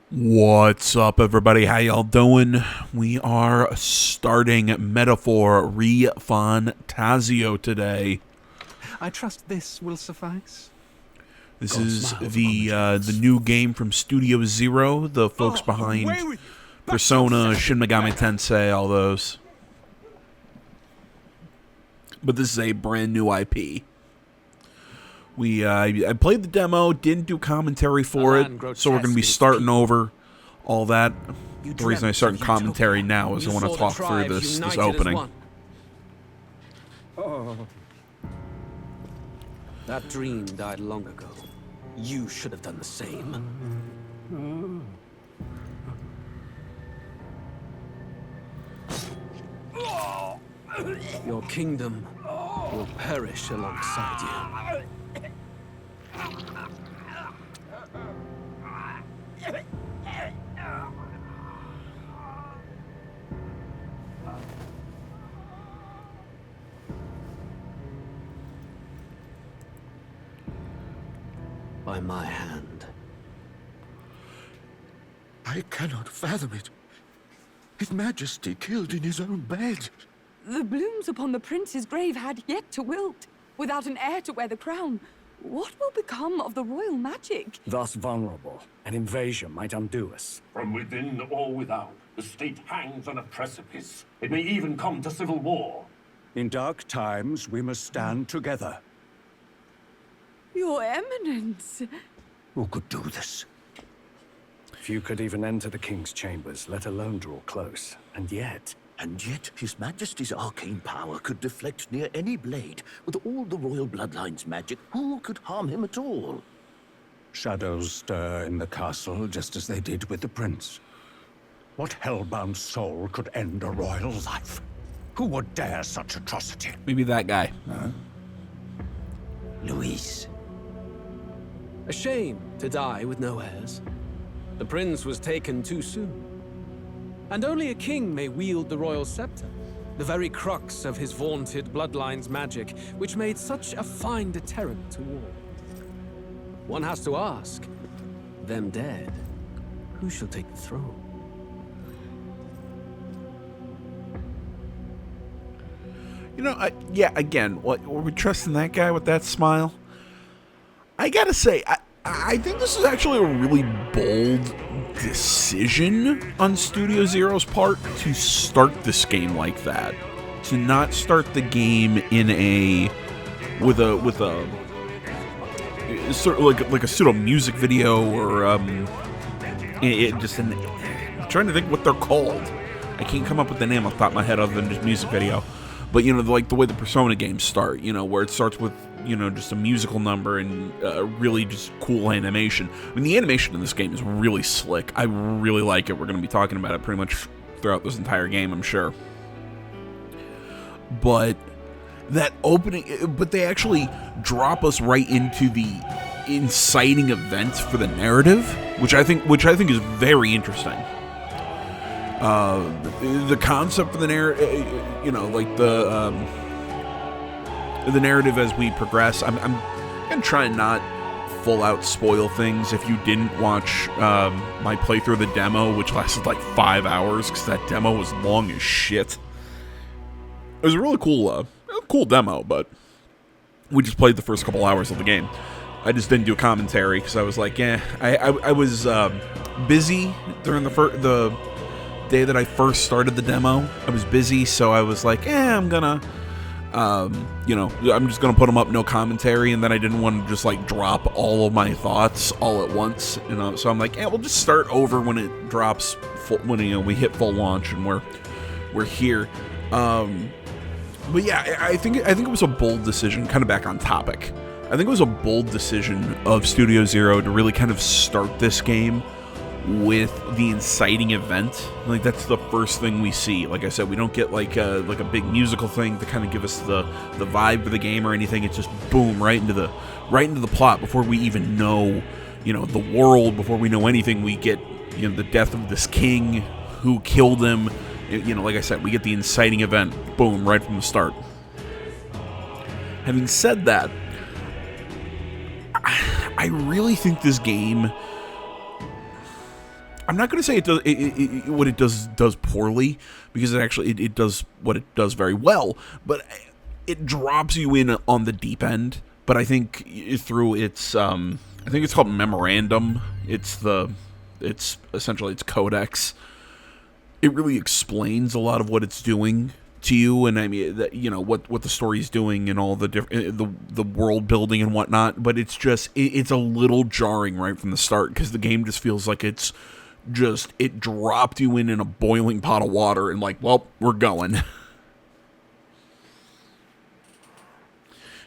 What's up, everybody? How y'all doing? We are starting Metaphor ReFantazio today. I trust this will suffice. This God is smiles the new game from Studio Zero, the folks behind Persona, Shin Megami Tensei, all those. But this is a brand new IP. I played the demo, didn't do commentary for it, so we're going to be starting over all that. The reason I start commentary now is I want to talk through this opening. That dream died long ago. You should have done the same. Your kingdom will perish alongside you. By my hand. I cannot fathom it. His Majesty killed in his own bed. The blooms upon the prince's grave had yet to wilt. Without an heir to wear the crown, what will become of the royal magic? Thus vulnerable, an invasion might undo us. From within or without, the state hangs on a precipice. It may even come to civil war. In dark times, we must stand together. Your Eminence. Who could do this? Few could even enter the king's chambers, let alone draw close. And yet, His Majesty's arcane power could deflect near any blade. With all the royal bloodline's magic, who could harm him at all? shadows stir in the castle just as they did with the prince. What hellbound soul could end a royal life? Who would dare such atrocity? Maybe that guy. Luis. A shame to die with no heirs. The prince was taken too soon. And only a king may wield the royal scepter, the very crux of his vaunted bloodline's magic, which made such a fine deterrent to war. One has to ask, them dead, who shall take the throne? You know, again, were we trusting that guy with that smile? I gotta say, I think this is actually a really bold decision on Studio Zero's part to start this game like that. To not start the game with a sort of like a pseudo music video or I'm trying to think what they're called. I can't come up with the name off the top of my head other than just music video. But, you know, like the way the Persona games start, you know, where it starts with, you know, just a musical number and really just cool animation. I mean, the animation in this game is really slick. I really like it. We're going to be talking about it pretty much throughout this entire game, I'm sure. But that opening, but they actually drop us right into the inciting events for the narrative, which I think is very interesting. The concept of the narrative, you know, like the narrative as we progress. I'm gonna try and not full out spoil things. If you didn't watch my playthrough of the demo, which lasted like 5 hours, because that demo was long as shit. It was a really cool demo, but we just played the first couple hours of the game. I just didn't do a commentary because I was like, I was busy during the day that I first started the demo. I was busy, so I was like, I'm gonna, I'm just gonna put them up, no commentary, and then I didn't want to just like drop all of my thoughts all at once, you know. So I'm like, we'll just start over when it drops, when we hit full launch and we're here. But yeah, I think it was a bold decision. Kind of back on topic. I think it was a bold decision of Studio Zero to really kind of start this game with the inciting event. Like, that's the first thing we see. Like I said, we don't get like a big musical thing to kind of give us the vibe of the game or anything. It's just boom, right into the plot before we even know, you know, the world, before we know anything. We get, you know, the death of this king, who killed him. You know, like I said, we get the inciting event, boom, right from the start. Having said that, I really think this game I'm not going to say it does what it does poorly, because it does what it does very well, but it drops you in on the deep end. But I think through its I think it's called Memorandum. It's essentially its codex. It really explains a lot of what it's doing to you, and I mean that, you know, what the story's doing and all the different the world building and whatnot. But it's just it's a little jarring right from the start, because the game just feels like it dropped you in a boiling pot of water and like, well, we're going.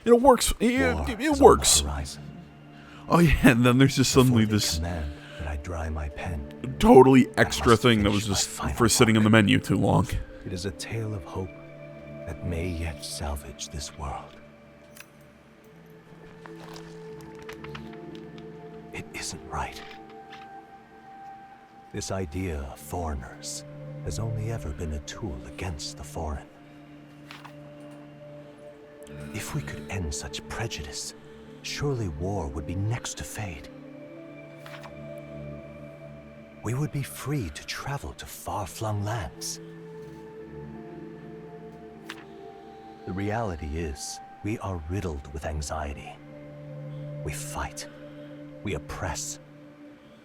It works. It works. Oh yeah, and then there's just suddenly this that I dry my pen. totally extra thing that was just for sitting in the menu too long. It is a tale of hope that may yet salvage this world. It isn't right. This idea of foreigners has only ever been a tool against the foreign. If we could end such prejudice, surely war would be next to fade. We would be free to travel to far-flung lands. The reality is, we are riddled with anxiety. We fight, we oppress,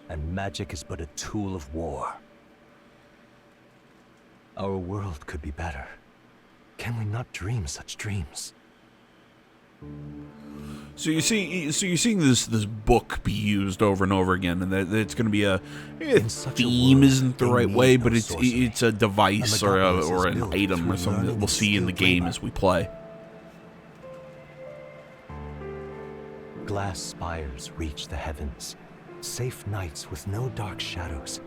and magic is but a tool of war. Our world could be better. Can we not dream such dreams? So you're seeing this book be used over and over again, and that it's going to be a theme isn't the right way, but it's a device or an item or something that we'll see in the game as we play. Glass spires reach the heavens, safe nights with no dark shadows,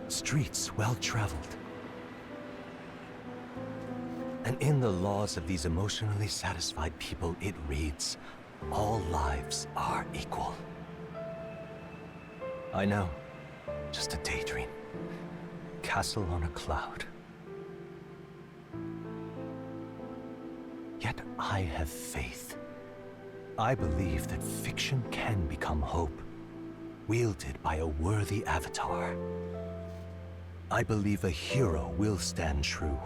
streets well traveled. And in the laws of these emotionally satisfied people, it reads, all lives are equal. I know, just a daydream. Castle on a cloud. Yet I have faith. I believe that fiction can become hope, wielded by a worthy avatar. I believe a hero will stand true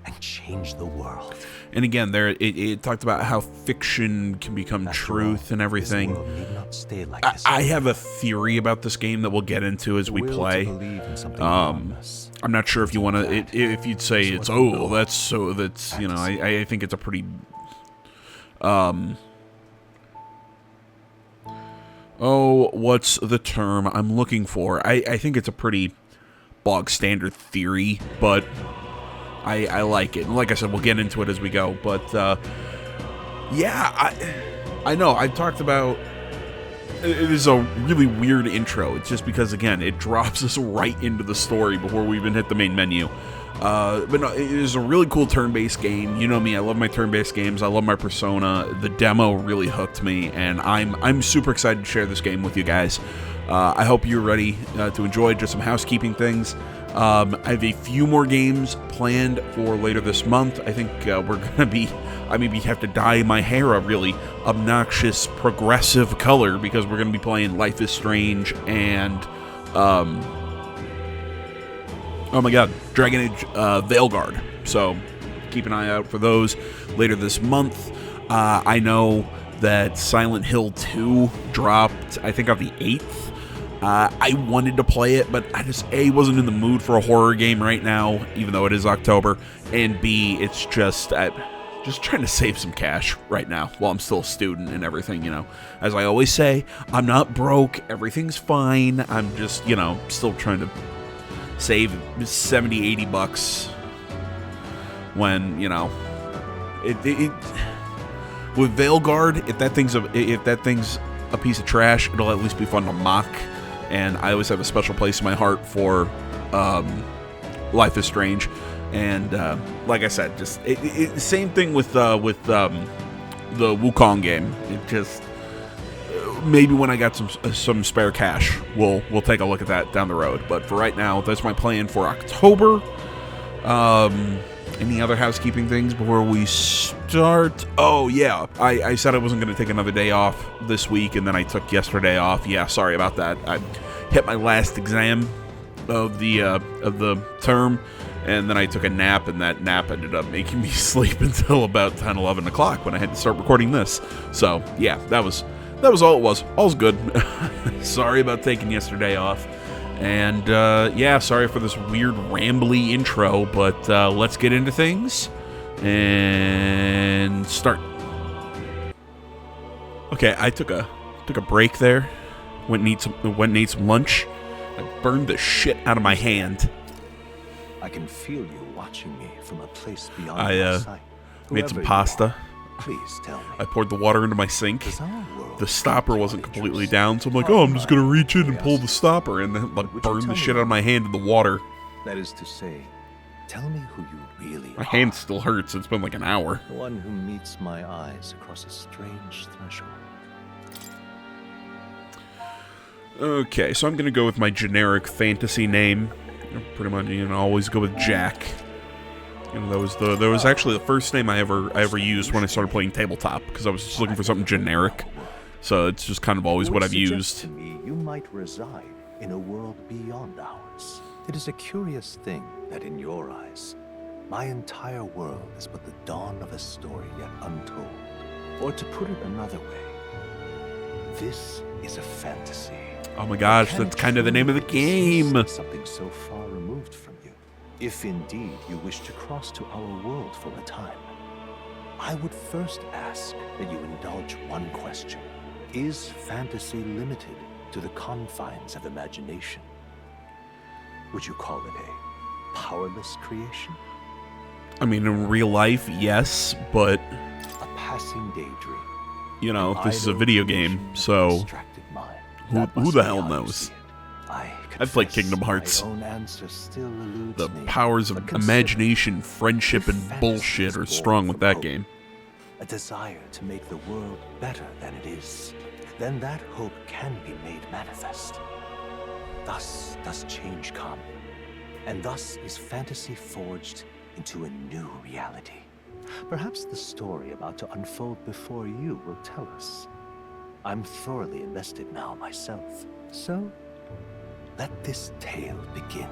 and change the world. And again, there it talked about how fiction can become truth and everything. This world need not stay like this. I have a theory about this game that we'll get into as we play. I'm not sure if you want to, if you'd say it's that's you know, I think it's a pretty what's the term I'm looking for? I think it's a pretty bog standard theory, but I like it. And like I said, we'll get into it as we go. But yeah, I know I've talked about it is a really weird intro. It's just because, again, it drops us right into the story before we even hit the main menu. But no, it is a really cool turn-based game. You know me, I love my turn-based games. I love my Persona. The demo really hooked me, and I'm super excited to share this game with you guys. I hope you're ready to enjoy. Just some housekeeping things. I have a few more games planned for later this month. I think we're going to be... I maybe have to dye my hair a really obnoxious progressive color because we're going to be playing Life is Strange and... oh my god, Dragon Age Veilguard. So keep an eye out for those later this month. I know that Silent Hill 2 dropped, I think, on the 8th. I wanted to play it, but I just, A, wasn't in the mood for a horror game right now, even though it is October, and B, it's just trying to save some cash right now while I'm still a student and everything, you know. As I always say, I'm not broke, everything's fine, I'm just, you know, still trying to save 70, 80 bucks when, you know, with Veilguard, if that thing's a piece of trash, it'll at least be fun to mock. And I always have a special place in my heart for Life is Strange, and like I said, just same thing with the Wukong game. It just maybe when I got some spare cash, we'll take a look at that down the road. But for right now, that's my plan for October. Any other housekeeping things before we start? Oh, yeah. I said I wasn't going to take another day off this week, and then I took yesterday off. Yeah, sorry about that. I hit my last exam of the term, and then I took a nap, and that nap ended up making me sleep until about 10, 11 o'clock when I had to start recording this. So yeah, that was all it was. All's good. Sorry about taking yesterday off, and yeah, sorry for this weird rambly intro, but let's get into things and start. Okay, I took a break there. Went and ate some lunch. I burned the shit out of my hand. I can feel you watching me from a place beyond I my sight. made some Whoever you pasta. are, please tell me. I poured the water into my sink. Does our world The stopper wasn't have completely creatures? down, so I'm like, oh, I'm just gonna reach in and pull the stopper, and then like Would you burn the tell shit me out of my hand in the water. That is to say, tell me who you really My are. hand still hurts. It's been like an hour. The one who meets my eyes across a strange threshold. Okay, so I'm gonna go with my generic fantasy name. Pretty much, always go with Jack. That was actually the first name I ever used when I started playing tabletop, because I was just looking for something generic. So it's just kind of always what I've Suggest used. to me you might reside in a world beyond ours. It is a curious thing that in your eyes, my entire world is but the dawn of a story yet untold. Or to put it another way, this is a fantasy. Oh my gosh, Can that's it kind of the name of the truly game. exist, something so far removed from you. If indeed you wish to cross to our world for a time, I would first ask that you indulge one question. Is fantasy limited to the confines of imagination? Would you call it a powerless creation? I mean, in real life, yes, but A passing daydream? this is a Idle video creation game, of so distracted mind. who That must the be hell how you knows? see it. I I've played confess Kingdom Hearts. my own answer still eludes The me, powers of but consider imagination, friendship, and fantasy bullshit is are born strong with from that hope. game. A desire to make the world better than it is. Then that hope can be made manifest. Thus does change come. And thus is fantasy forged into a new reality. Perhaps the story about to unfold before you will tell us. I'm thoroughly invested now myself. So, let this tale begin.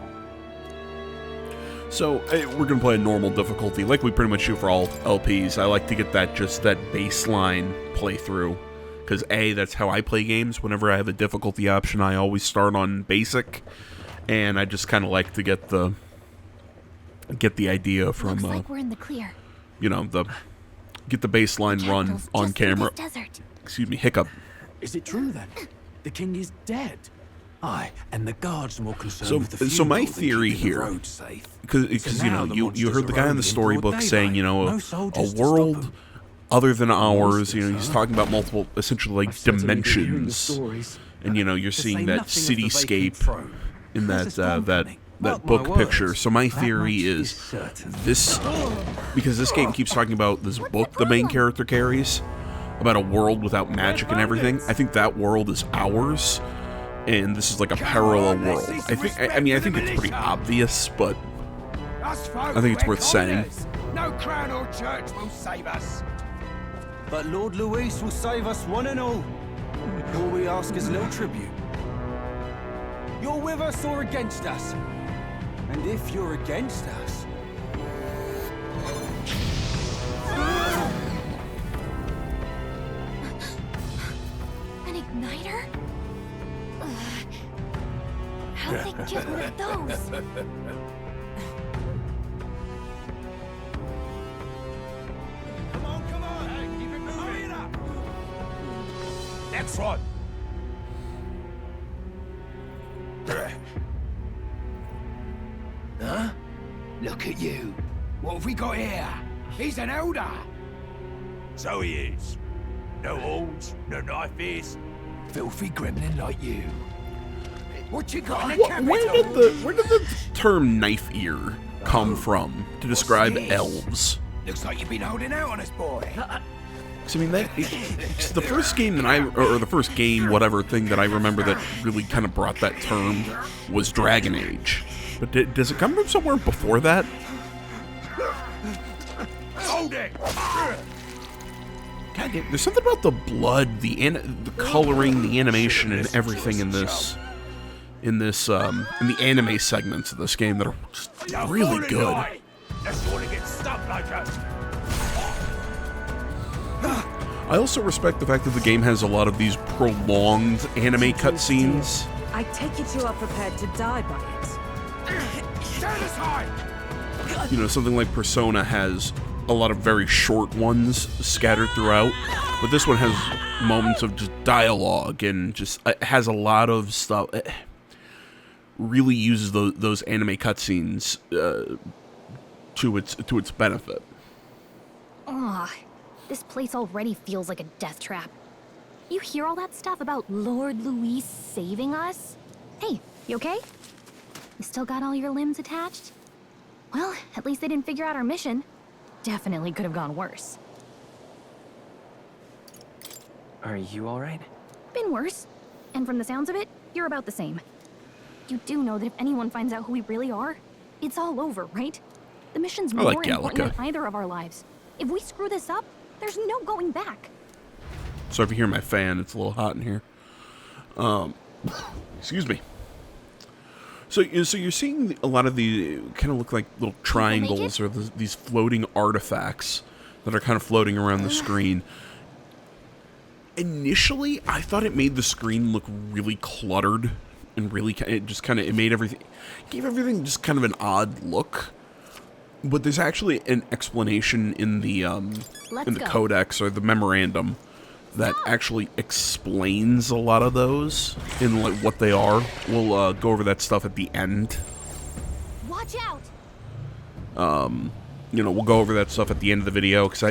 So, we're going to play a normal difficulty, like we pretty much do for all LPs. I like to get that baseline playthrough, because A, that's how I play games. Whenever I have a difficulty option, I always start on basic, and I just kind of like to get the idea from, Looks like we're in the clear. get the baseline run Castle's on just through camera. this desert. Excuse me, hiccup. Is it true then? The king is dead. Aye, and the guards are more concerned So- with the so my funeral than theory keeping the here- road safe. Because So now the you monsters heard the are guy in roaming the in storybook broad saying, daylight. No a soldiers to stop world them. other than ours. Monsters, He's huh? talking about multiple, essentially like I've certainly been hearing the dimensions, stories. and you're To seeing say that nothing of the vacant cityscape throne. in Where's that the storm that coming? that Mark my book picture. words. So my That theory much is certain. this, because this game keeps talking about this book the main character carries about a world without magic and everything. I think that world is ours, and this is like a parallel world. I think it's pretty obvious, but I think it's worth saying. No crown or church will save us. But Lord Luis will save us one and all. All we ask is no tribute. You're with us or against us? And if you're against us... An igniter? Ugh. How'd they get one of those? Come on. Hey, keep it moving. Hurry it up. Next one. Huh? Look at you. What have we got here? He's an elder. So he is. No horns, no knife ears. Filthy gremlin like you. What you got in the capital? Where did the term knife ear come from to describe this? elves? Looks like you've been holding out on us, boy. So, I mean, it's the first game that or the first game, whatever thing that I remember that really kind of brought that term was Dragon Age. But does it come from somewhere before that? Hold it! God damn, there's something about the blood, the coloring, the animation, and everything in this in this in the anime segments of this game that are just really good. I also respect the fact that the game has a lot of these prolonged anime cutscenes. I take it you are prepared to die by it. You know, something like Persona has a lot of very short ones scattered throughout, but this one has moments of just dialogue and just it has a lot of stuff. It really uses those anime cutscenes to its benefit. Ugh, this place already feels like a death trap. You hear all that stuff about Lord Luis saving us? Hey, you okay? You still got all your limbs attached? Well, at least they didn't figure out our mission. Definitely could have gone worse. Are you alright? Been worse. And from the sounds of it, you're about the same. You do know that if anyone finds out who we really are, it's all over, right? The mission's more important than either of our lives. If we screw this up, there's no going back. So if you hear my fan, it's a little hot in here. Excuse me. So you're seeing a lot of the kind of look like little triangles or these floating artifacts that are kind of floating around the screen. Initially, I thought it made the screen look really cluttered and really it made everything, gave everything just kind of an odd look. But there's actually an explanation in the codex or the memorandum that actually explains a lot of those in like what they are. We'll go over that stuff at the end. Watch out. You know, we'll go over that stuff at the end of the video because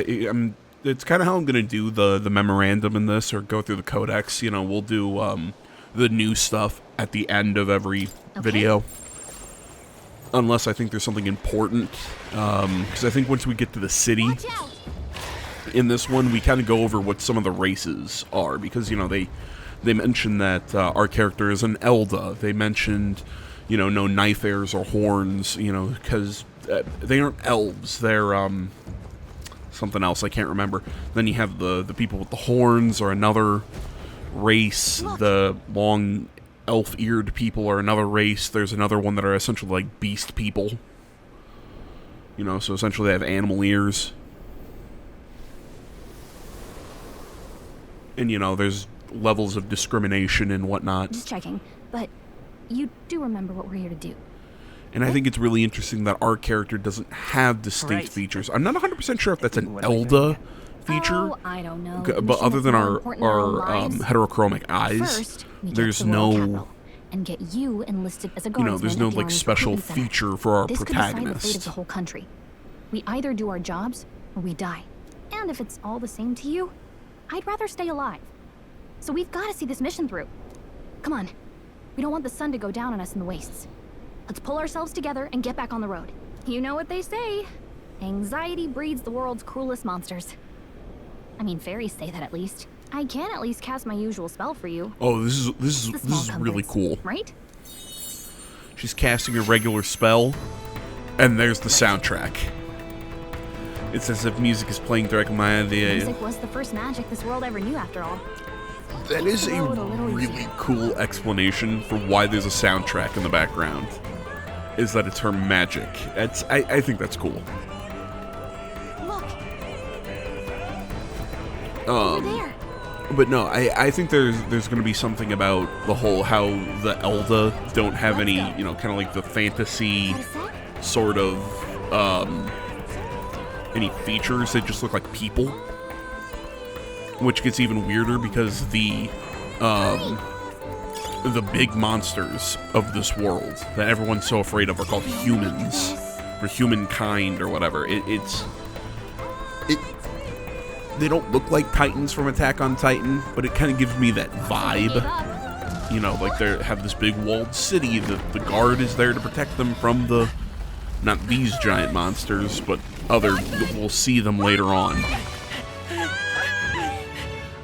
it's kind of how I'm gonna do the memorandum in this, or go through the codex. You know, we'll do the new stuff at the end of every video. Unless I think there's something important, because I think once we get to the city, in this one, we kind of go over what some of the races are, because, you know, they mentioned that our character is an Elda. They mentioned, you know, no knife heirs or horns, you know, because they aren't elves. They're something else. I can't remember. Then you have the people with the horns are another race. The long elf-eared people are another race. There's another one that are essentially like beast people. You know, so essentially they have animal ears. And, you know, there's levels of discrimination and whatnot. Just checking, but you do remember what we're here to do. And I think it's really interesting that our character doesn't have distinct features. I'm not 100% sure if that's an Elda feature. Oh, I don't know. But other than our heterochromic eyes, First, there's no, and get you enlisted as a you know, there's no like special feature for our protagonist. This could decide the fate of protagonist. the whole country. We either do our jobs or we die. And if it's all the same to you, I'd rather stay alive. So we've got to see this mission through. Come on. We don't want the sun to go down on us in the wastes. Let's pull ourselves together and get back on the road. You know what they say. Anxiety breeds the world's cruelest monsters. I mean, fairies say that at least. I can at least cast my usual spell for you. Oh, this is really cool. Right? She's casting a regular spell, and there's the soundtrack. It's as if music is playing directly in my idea. Music was the first magic this world ever knew, after all. That is a really cool explanation for why there's a soundtrack in the background. Is that it's her magic. I think that's cool. Look. Over there. But no, I think there's going to be something about the whole how the Elda don't have any, you know, kind of like the fantasy sort of any features. They just look like people, which gets even weirder because the big monsters of this world that everyone's so afraid of are called humans, or humankind, or whatever. They don't look like Titans from Attack on Titan, but it kind of gives me that vibe. You know, like they have this big walled city. The guard is there to protect them from not these giant monsters, but other. We'll see them later on.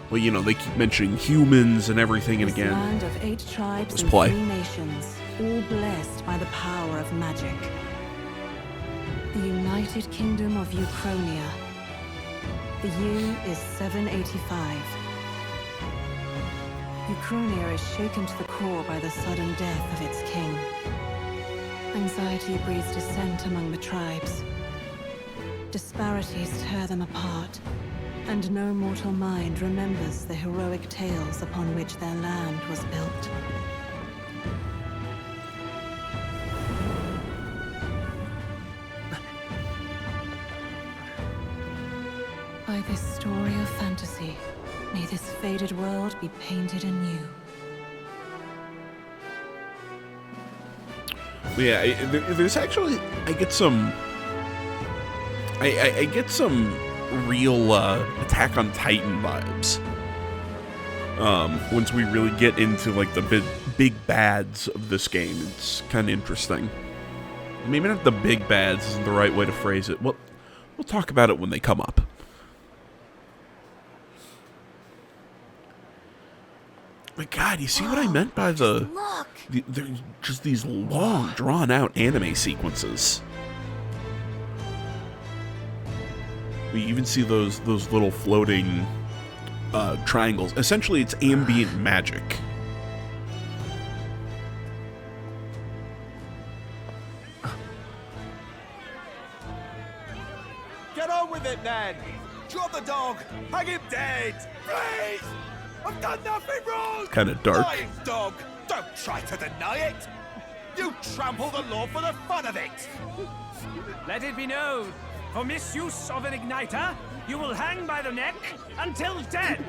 Well, you know, they keep mentioning humans and everything, and again, Land of 8 tribes let's and play. 3 nations, all blessed by the power of magic. The United Kingdom of Uchronia. The year is 785. Uchronia is shaken to the core by the sudden death of its king. Anxiety breeds dissent among the tribes. Disparities tear them apart, and no mortal mind remembers the heroic tales upon which their land was built. By this story of fantasy, may this faded world be painted anew. Yeah, there's actually, I get some real Attack on Titan vibes. Once we really get into like the big bads of this game, it's kind of interesting. Maybe not the big bads isn't the right way to phrase it. We'll talk about it when they come up. My God, you see what I meant by there's just these long, drawn-out anime sequences. We even see those little floating triangles. Essentially, it's ambient magic. Get on with it, then! Drop the dog! Hang him dead! Please! I've done nothing wrong! Kind of dark. Lying dog! Don't try to deny it! You trample the law for the fun of it! Let it be known, for misuse of an igniter, you will hang by the neck until dead!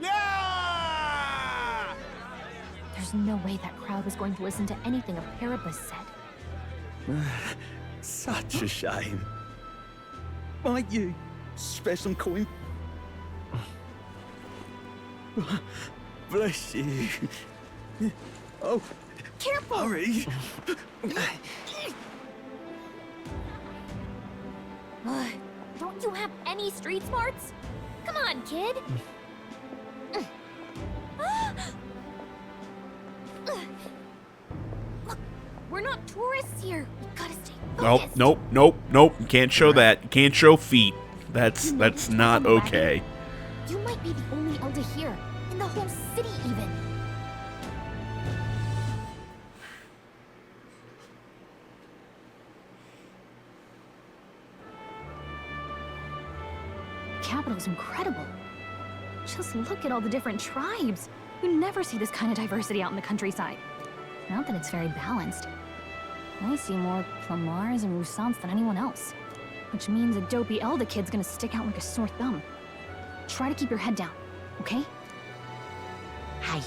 Yeah! There's no way that crowd was going to listen to anything a Paribus said. Such a shame. Might you spare some coin? Bless you. Oh, careful! Hurry! Don't you have any street smarts? Come on, kid! Look, we're not tourists here. We gotta stay focused. Nope. You can't show that. You can't show feet. That's not okay. You might be the only elder here, in the whole city even. The capital's incredible. Just look at all the different tribes. You never see this kind of diversity out in the countryside. Not that it's very balanced. I see more Plamars and Roussants than anyone else. Which means a dopey elder kid's gonna stick out like a sore thumb. Try to keep your head down, okay? Hey,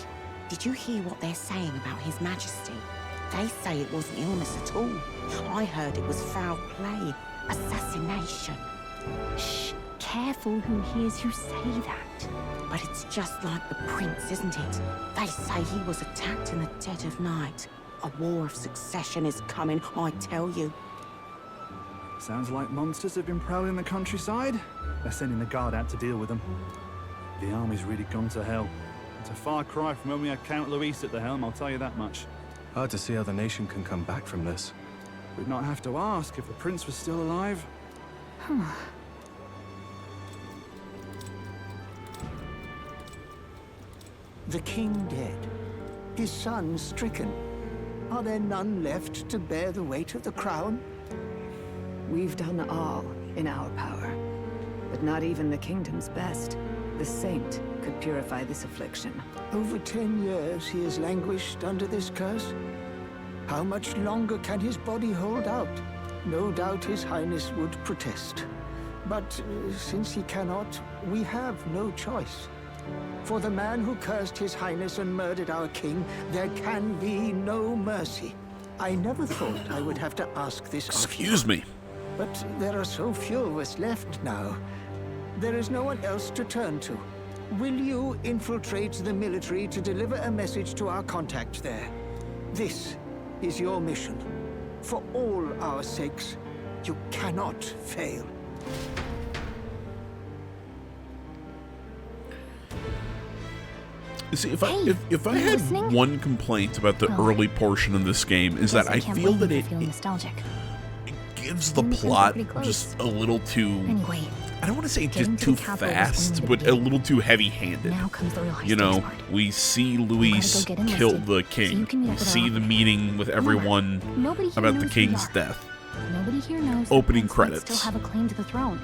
did you hear what they're saying about His Majesty? They say it wasn't illness at all. I heard it was foul play, assassination. Shh, careful who hears you say that. But it's just like the prince, isn't it? They say he was attacked in the dead of night. A war of succession is coming, I tell you. Sounds like monsters have been prowling the countryside. They're sending the guard out to deal with them. The army's really gone to hell. It's a far cry from when we had Count Luis at the helm, I'll tell you that much. Hard to see how the nation can come back from this. We'd not have to ask if the prince was still alive. The king dead, his son stricken. Are there none left to bear the weight of the crown? We've done all in our power, but not even the kingdom's best. The saint could purify this affliction. Over 10 years he has languished under this curse. How much longer can his body hold out? No doubt his highness would protest. But since he cannot, we have no choice. For the man who cursed his highness and murdered our king, there can be no mercy. I never thought I would have to ask this of you. Excuse me. But there are so few of us left now. There is no one else to turn to. Will you infiltrate the military to deliver a message to our contact there? This is your mission. For all our sakes, you cannot fail. See, if I had one complaint about the early portion of this game is that I feel that it gives the plot just a little too... Anyway, I don't want to say Getting just to the too capital was fast, only the but a beginning. little too heavy-handed. Now comes the real high You stakes know, part. we see You Luis gotta go get kill enlisted, the so you king. can meet We up with see our the uncle. meeting with everyone Nobody here about the knows who we king's are. death. Nobody here knows that Opening Prince might credits. still have a claim to the throne.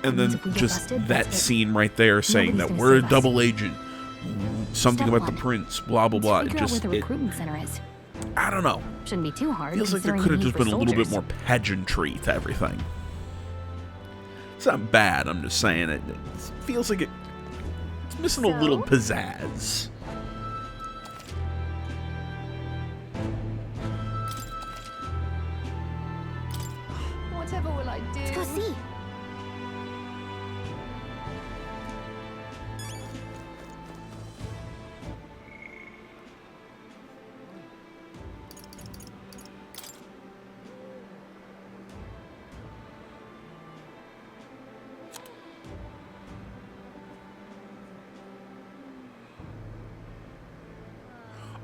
And That means then if we get just busted, that that's it. scene right there saying Nobody's that gonna we're a save us. double agent. Something Step about the one. prince, blah, blah, Let's blah. It figure out where just, the it, recruitment center is. I don't know. Shouldn't be too hard. Feels like there considering could have the just need been for a little bit soldiers. more pageantry to everything. It's not bad, I'm just saying it. It feels like it's missing a little pizzazz. Whatever will I do? Let's go see.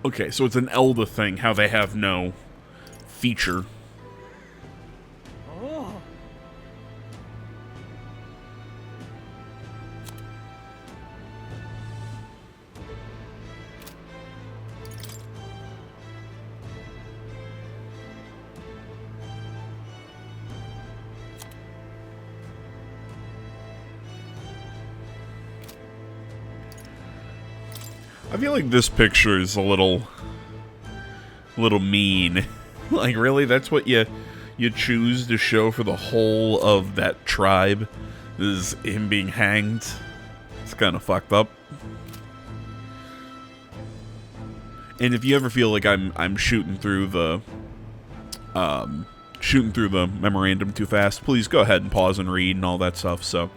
Okay, so it's an Elda thing, how they have no feature. Oh. I feel like this picture is a little mean. Like, really? That's what you choose to show for the whole of that tribe? Is him being hanged? It's kind of fucked up. And if you ever feel like I'm shooting through the memorandum too fast, please go ahead and pause and read and all that stuff. So,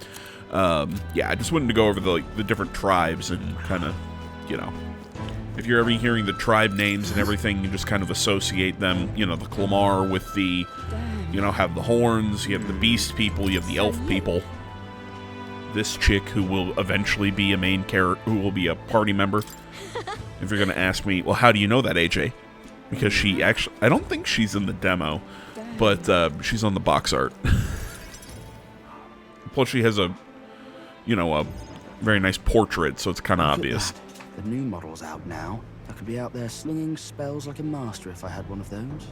yeah, I just wanted to go over the different tribes and kind of, you know, if you're ever hearing the tribe names and everything, you just kind of associate them, you know, the Clamar with the, you know, have the horns, you have the beast people, you have the elf people. This chick who will eventually be a main character, who will be a party member. If you're going to ask me, well, how do you know that, AJ? Because she actually, I don't think she's in the demo, but she's on the box art. Plus she has a, you know, a very nice portrait, so it's kind of obvious. The new model's out now. I could be out there slinging spells like a master if I had one of those.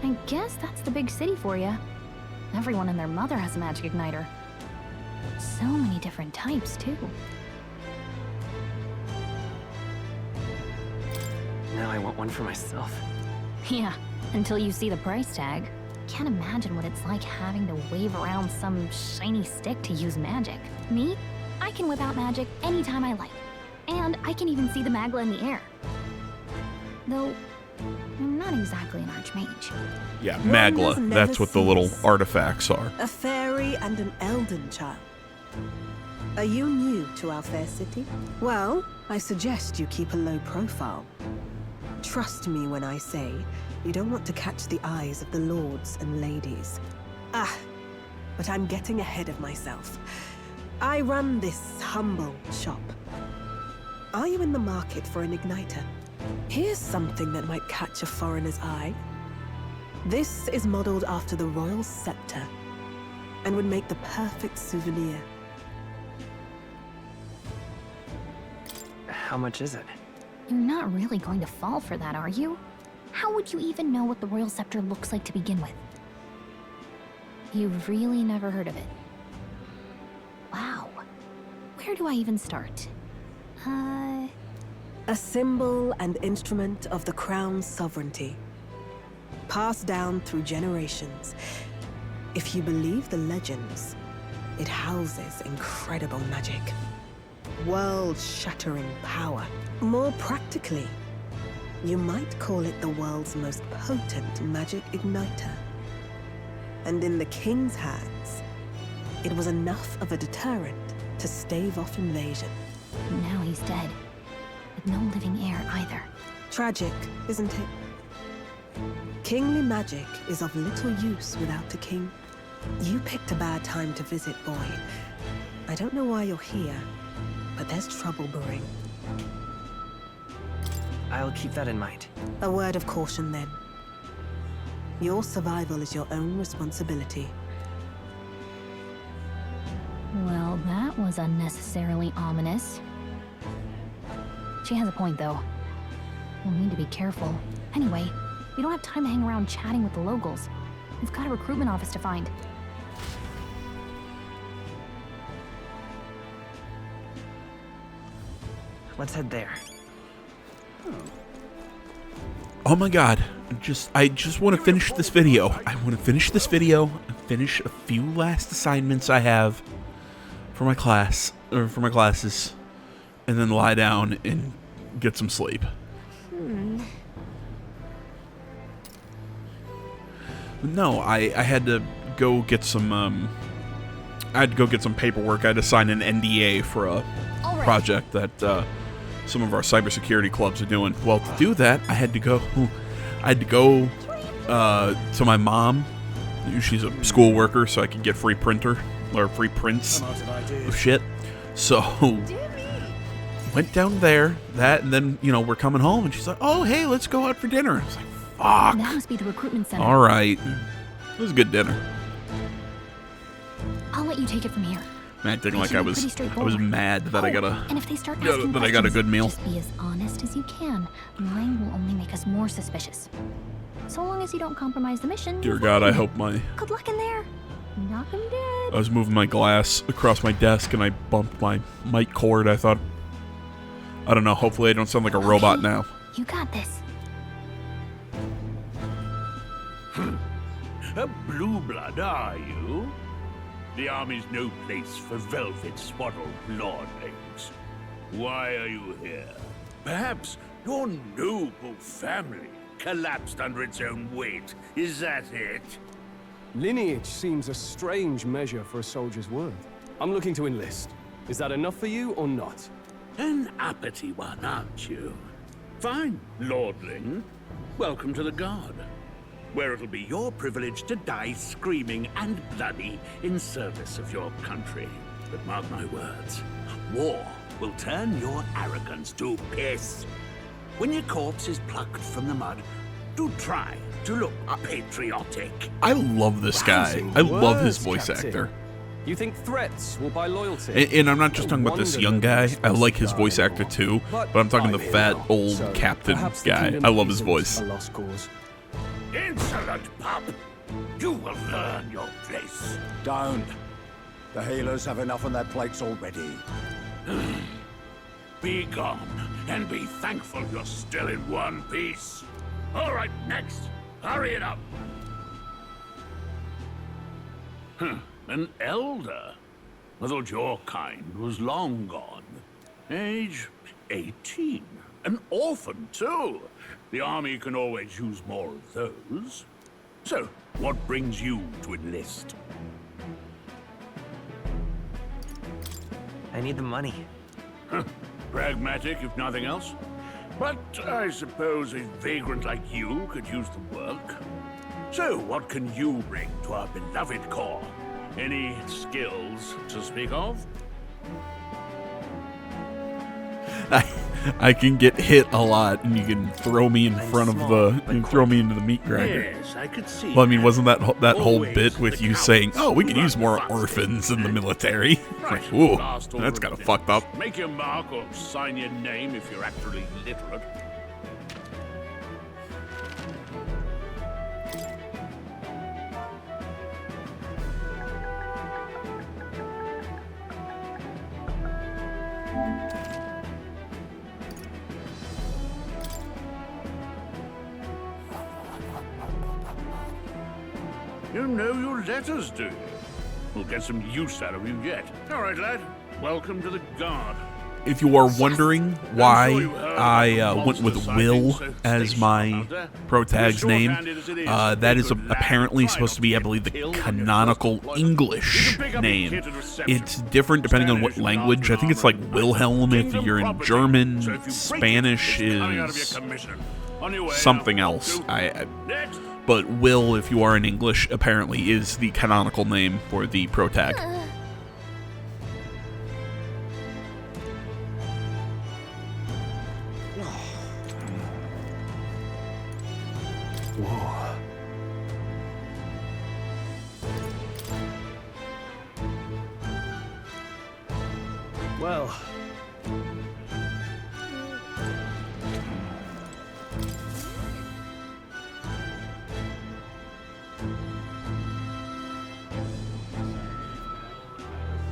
I guess that's the big city for you. Everyone and their mother has a magic igniter. So many different types, too. Now I want one for myself. Yeah, until you see the price tag. Can't imagine what it's like having to wave around some shiny stick to use magic. Me? I can whip out magic anytime I like. And I can even see the Magla in the air. Though, I'm not exactly an archmage. Yeah, One Magla. has never That's what the seen little this. artifacts are. A fairy and an elden child. Are you new to our fair city? Well, I suggest you keep a low profile. Trust me when I say you don't want to catch the eyes of the lords and ladies. But I'm getting ahead of myself. I run this humble shop. Are you in the market for an igniter? Here's something that might catch a foreigner's eye. This is modeled after the royal scepter and would make the perfect souvenir. How much is it? You're not really going to fall for that, are you? How would you even know what the royal scepter looks like to begin with? You've really never heard of it. Wow. Where do I even start? A symbol and instrument of the crown's sovereignty. Passed down through generations. If you believe the legends, it houses incredible magic. World-shattering power. More practically, you might call it the world's most potent magic igniter. And in the king's hands, it was enough of a deterrent to stave off invasion. Now he's dead. With no living heir either. Tragic, isn't it? Kingly magic is of little use without a king. You picked a bad time to visit, boy. I don't know why you're here, but there's trouble brewing. I'll keep that in mind. A word of caution, then. Your survival is your own responsibility. Well, that was unnecessarily ominous. She has a point, though. We'll need to be careful. Anyway, we don't have time to hang around chatting with the locals. We've got a recruitment office to find. Let's head there. Oh my god. I just want to finish this video. I want to finish this video and finish a few last assignments I have for my class, or for my classes, and then lie down and get some sleep. No, I had to go get some paperwork. I had to sign an NDA for a project that some of our cybersecurity clubs are doing. Well, to do that, I had to go to my mom. She's a school worker, so I could get free printer or free prints of shit. So went down there, and then we're coming home, and she's like, "Oh, hey, let's go out for dinner." I was like, "Fuck." That must be the recruitment center. All right, it was a good dinner. I'll let you take it from here. Acting like I was mad that I got And if they start asking that I got a good meal. Just be as honest as you can. Lying will only make us more suspicious. So long as you don't compromise the mission. Dear God, I hope Good luck in there. Knock 'em dead. I was moving my glass across my desk and I bumped my mic cord. I thought, I don't know, hopefully I don't sound like a robot now. You got this. A blue blood, are you? The army's no place for velvet-swaddled lordlings. Why are you here? Perhaps your noble family collapsed under its own weight. Is that it? Lineage seems a strange measure for a soldier's worth. I'm looking to enlist. Is that enough for you or not? An uppity one, aren't you? Fine, lordling. Welcome to the Guard, where it'll be your privilege to die screaming and bloody in service of your country. But mark my words, war will turn your arrogance to piss. When your corpse is plucked from the mud, do try to look patriotic. I love this guy. I love his voice actor. You think threats will buy loyalty? And I'm not just talking about this young guy. I like his voice actor too, but I'm talking the fat old captain guy. I love his voice. Insolent pup! You will learn your place. Don't. The healers have enough on their plates already. Be gone, and be thankful you're still in one piece. All right, next. Hurry it up. An elder? I thought your kind was long gone. Age 18. An orphan, too. The army can always use more of those. So, what brings you to enlist? I need the money. Pragmatic, if nothing else. But I suppose a vagrant like you could use the work. So, what can you bring to our beloved corps? Any skills to speak of? I can get hit a lot, and you can throw me in front of throw me into the meat grinder. Yes, I could see. Well, I mean, wasn't that whole bit with you saying, "Oh, we could use more orphans in the military"? Like, ooh, that's kind of fucked up. Make your mark or sign your name if you're actually literate. You know your letters, do you? We'll get some use out of you yet. All right, lad. Welcome to the Guard. If you are wondering why I went with Will as my protag's name, that is apparently supposed to be, I believe, the canonical English name. It's different depending on what language. I think it's like Wilhelm if you're in German. Spanish is something else. But Will, if you are in English, apparently is the canonical name for the protag. Well...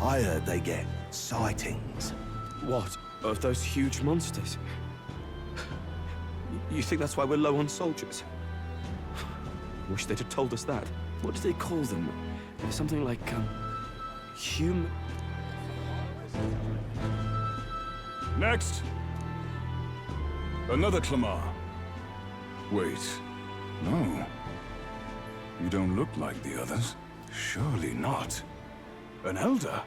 I heard they get sightings. What? Of those huge monsters? You think that's why we're low on soldiers? Wish they'd have told us that. What do they call them? Something like, human... Next! Another Clamar. Wait, no. You don't look like the others. Surely not. An elder?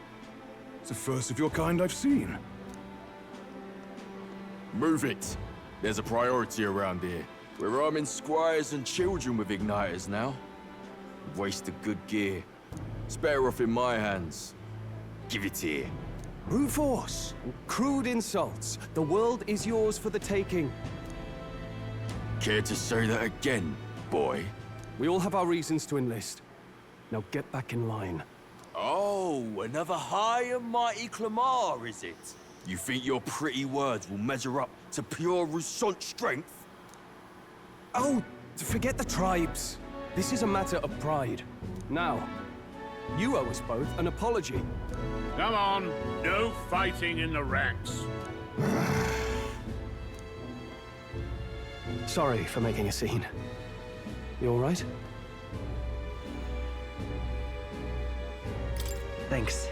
It's the first of your kind I've seen. Move it. There's a priority around here. We're arming squires and children with igniters now. Waste of good gear. It's better off in my hands. Give it here. Brute force! Crude insults. The world is yours for the taking. Care to say that again, boy? We all have our reasons to enlist. Now get back in line. Oh, another high and mighty Clamar, is it? You think your pretty words will measure up to pure Rousant strength? Oh, forget the tribes. This is a matter of pride. Now, you owe us both an apology. Come on, no fighting in the ranks. Sorry for making a scene. You all right? Thanks.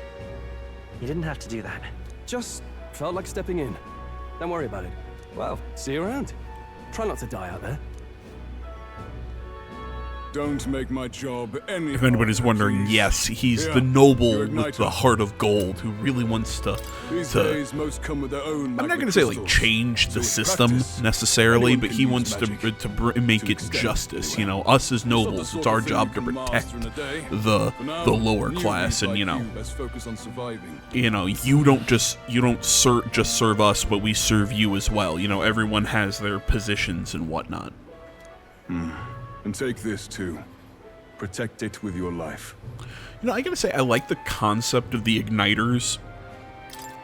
You didn't have to do that. Just felt like stepping in. Don't worry about it. Well, see you around. Try not to die out there. Don't make my job any If anybody's wondering, yes, he's the noble with the heart of gold who really wants to These days, most come with their own I'm not going to say like change the system necessarily, but he wants to make it justice. You know, us as nobles, it's our job to protect the lower class, and you know, you don't just serve us, but we serve you as well. You know, everyone has their positions and whatnot. And take this too. Protect it with your life. You know, I gotta say, I like the concept of the igniters.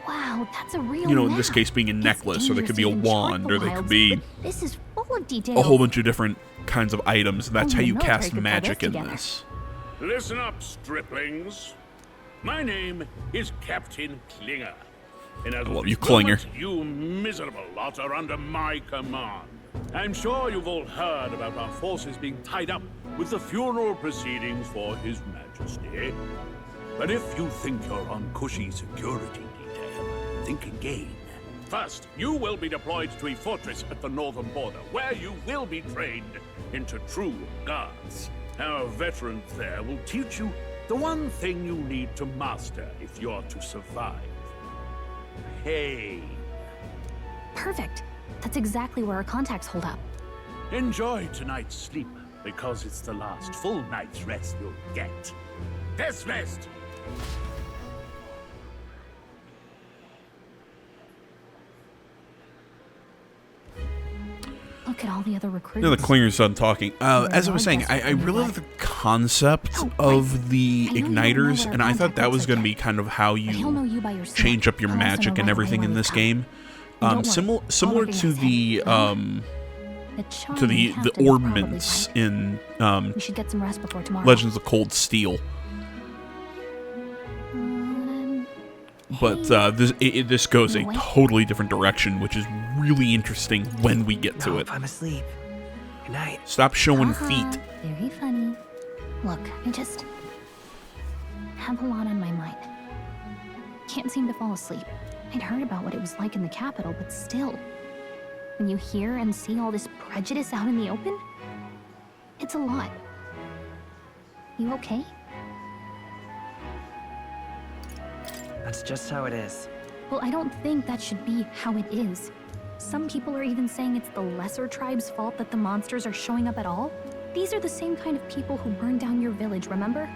Wow, that's a real You know, in map. this case being a necklace, or they could be a wand, or they could be This is full of details. a whole bunch of different kinds of items, and that's how Only you the military cast could pull magic this in together. this. Listen up, striplings. My name is Captain Klinger. And as I love of you, this Klinger. moment, you miserable lot are under my command. I'm sure you've all heard about our forces being tied up with the funeral proceedings for His Majesty. But if you think you're on cushy security detail, think again. First, you will be deployed to a fortress at the northern border, where you will be trained into true guards. Our veterans there will teach you the one thing you need to master if you're to survive. Pain. Perfect. That's exactly where our contacts hold up. Enjoy tonight's sleep, because it's the last full night's rest you'll get. Dismissed! Look at all the other recruits. Yeah, the Klinger's done talking. As I was saying, I really like the concept of the igniters, and I thought that was going to be kind of how you change up your magic and everything in this game. Similar to the ordnance in We should get some rest before tomorrow. Legends of Cold Steel. But this goes a totally different direction, which is really interesting when we get to it. I'm asleep. Good night. Stop showing feet. Very funny. Look, I just have a lot on my mind. Can't seem to fall asleep. I'd heard about what it was like in the capital, but still, when you hear and see all this prejudice out in the open, it's a lot. You okay? That's just how it is. Well, I don't think that should be how it is. Some people are even saying it's the lesser tribe's fault that the monsters are showing up at all. These are the same kind of people who burned down your village, remember?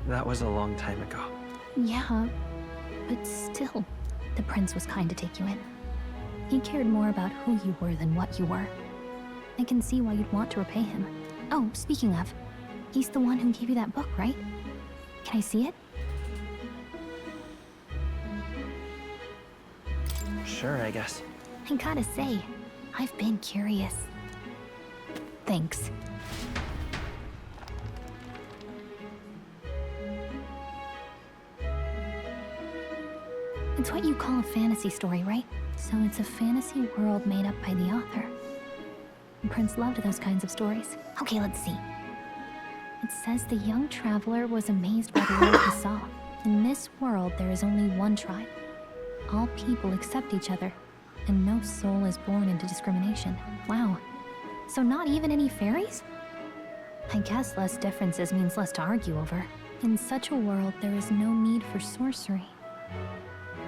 That was a long time ago. Yeah, but still, the prince was kind to take you in. He cared more about who you were than what you were. I can see why you'd want to repay him. Oh, speaking of, He's the one who gave you that book, right? Can I see it? Sure, I guess. I gotta say, I've been curious. Thanks. It's what you call a fantasy story, right? So it's a fantasy world made up by the author. And Prince loved those kinds of stories. Okay, let's see. It says the young traveler was amazed by the world he saw. In this world, there is only one tribe. All people accept each other, and no soul is born into discrimination. Wow. So not even any fairies? I guess less differences means less to argue over. In such a world, there is no need for sorcery.